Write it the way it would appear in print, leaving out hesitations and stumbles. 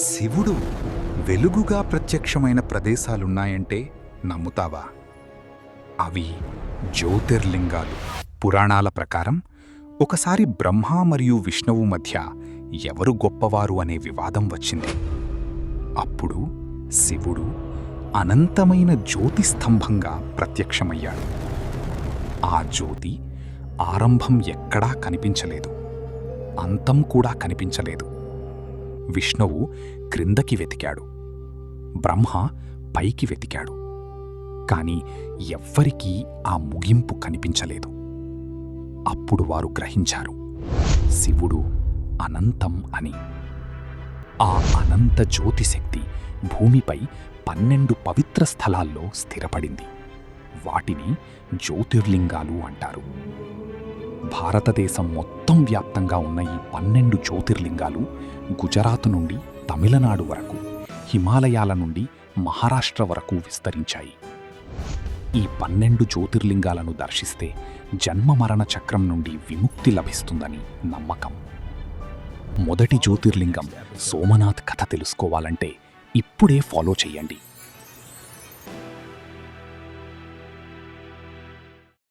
శివుడు వెలుగుగా ప్రత్యక్షమైన ప్రదేశాలున్నాయంటే నమ్ముతావా? అవి జ్యోతిర్లింగాలు. పురాణాల ప్రకారం ఒకసారి బ్రహ్మ మరియు విష్ణువు మధ్య ఎవరు గొప్పవారు అనే వివాదం వచ్చింది. అప్పుడు శివుడు అనంతమైన జ్యోతి స్తంభంగా ప్రత్యక్షమయ్యాడు. ఆ జ్యోతి ఆరంభం ఎక్కడా కనిపించలేదు, అంతం కూడా కనిపించలేదు. విష్ణువు క్రిందకి వెతికాడు, బ్రహ్మ పైకి వెతికాడు. కాని ఎవ్వరికీ ఆ ముగింపు కనిపించలేదు. అప్పుడు వారు గ్రహించారు, శివుడు అనంతం అని. ఆ అనంత జ్యోతిశక్తి భూమిపై 12 పవిత్ర స్థలాల్లో స్థిరపడింది. వాటిని జ్యోతిర్లింగాలు అంటారు. భారతదేశం మొత్తం వ్యాప్తంగా ఉన్న ఈ 12 జ్యోతిర్లింగాలు గుజరాత్ నుండి తమిళనాడు వరకు, హిమాలయాల నుండి మహారాష్ట్ర వరకు విస్తరించాయి. ఈ 12 జ్యోతిర్లింగాలను దర్శిస్తే జన్మమరణ చక్రం నుండి విముక్తి లభిస్తుందని నమ్మకం. మొదటి జ్యోతిర్లింగం సోమనాథ్ కథ తెలుసుకోవాలంటే ఇప్పుడే ఫాలో చెయ్యండి.